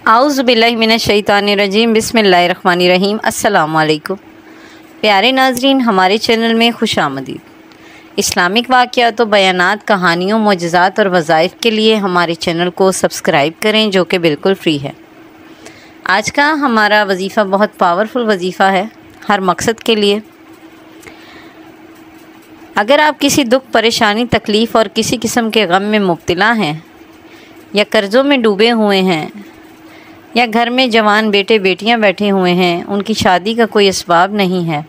आउज़ु बिल्लाहि मिनश्शैतानिर्रजीम बिस्मिल्लाहिर्रहमानिर्रहीम। अस्सलामु अलैकुम प्यारे नाजरीन, हमारे चैनल में खुश आमदीद। इस्लामिक वाक़यात व बयानात, कहानियों, मोजज़ात और वज़ाइफ के लिए हमारे चैनल को सब्सक्राइब करें, जो कि बिल्कुल फ्री है। आज का हमारा वजीफ़ा बहुत पावरफुल वजीफ़ा है हर मकसद के लिए। अगर आप किसी दुख, परेशानी, तकलीफ़ और किसी किस्म के गम में मुब्तला हैं, या कर्ज़ों में डूबे हुए हैं, या घर में जवान बेटे बेटियां बैठे हुए हैं, उनकी शादी का कोई असबाब नहीं है,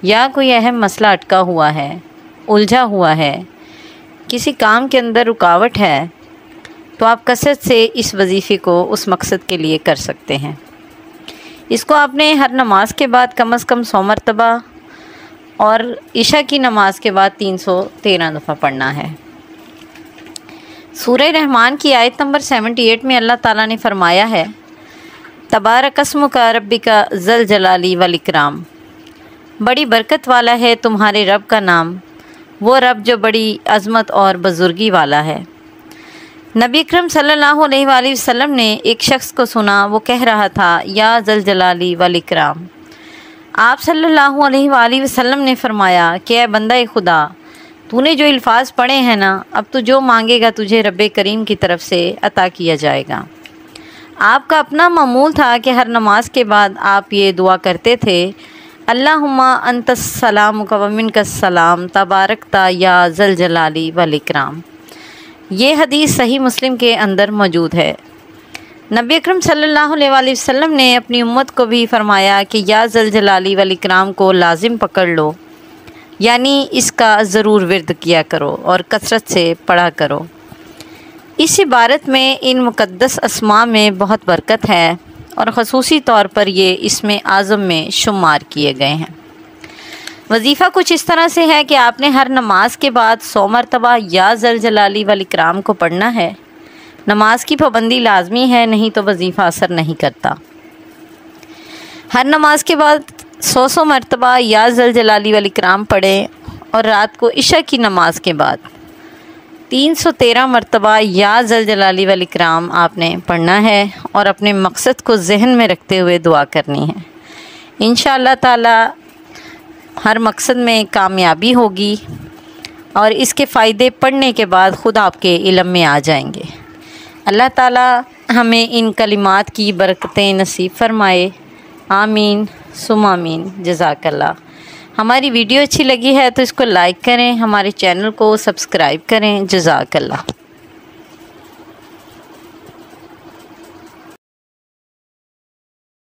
या कोई अहम मसला अटका हुआ है, उलझा हुआ है, किसी काम के अंदर रुकावट है, तो आप कसरत से इस वजीफ़े को उस मकसद के लिए कर सकते हैं। इसको आपने हर नमाज के बाद कम से कम 100 मरतबा और इशा की नमाज के बाद 313 दफ़ा पढ़ना है। सूरह रहमान की आयत नंबर 78 में अल्लाह ताला ने फरमाया है, तबारकस्मुका रब्बिका ज़ल जलाली वल इकराम। बड़ी बरकत वाला है तुम्हारे रब का नाम, वो रब जो बड़ी अज़मत और बुज़ुर्गी वाला है। नबी अकरम सल्लल्लाहु अलैहि वसल्लम ने एक शख्स को सुना, वो कह रहा था, या ज़ल जलाली वल इकराम। आप सल्लल्लाहु अलैहि वसल्लम ने फरमाया कि ऐ बंदा खुदा, तूने जो अल्फाज पढ़े हैं ना, अब तू जो मांगेगा तुझे रब्बे करीम की तरफ से अता किया जाएगा। आपका अपना मामूल था कि हर नमाज के बाद आप ये दुआ करते थे, अल्लाहुम्मा अंतस सलाम व मिनकस सलाम तबारकता या ज़ल जलाली वल इकराम। ये हदीस सही मुस्लिम के अंदर मौजूद है। नबी अकरम सल्लल्लाहु अलैहि वसल्लम ने अपनी उम्मत को भी फरमाया कि या ज़ल जलाली वल इकराम को लाजिम पकड़ लो, यानी इसका ज़रूर विर्द किया करो और कसरत से पढ़ा करो। इस इबारत में इन मुक़द्दस अस्मा में बहुत बरकत है और ख़ुसूसी तौर पर ये इसमें आज़म में शुमार किए गए हैं। वजीफ़ा कुछ इस तरह से है कि आपने हर नमाज के बाद 100 मरतबा या ज़ल जलाली वल इकराम को पढ़ना है। नमाज की पाबंदी लाजमी है, नहीं तो वजीफ़ा असर नहीं करता। हर नमाज के बाद 100 मरतबा या ज़ल जलाली वल इकराम पढ़ें और रात को इशा की नमाज के बाद 313 मरतबा या ज़ल जलाली वल इकराम आपने पढ़ना है और अपने मकसद को जहन में रखते हुए दुआ करनी है। इंशाअल्लाह ताला हर मकसद में कामयाबी होगी और इसके फ़ायदे पढ़ने के बाद ख़ुद आपके इल्म में आ जाएंगे। अल्लाह ताला हमें इन कलिमात की बरकतें नसीब फरमाए। आमीन सुम आमीन। जज़ाकल्लाह। हमारी वीडियो अच्छी लगी है तो इसको लाइक करें, हमारे चैनल को सब्सक्राइब करें। जज़ाकल्लाह।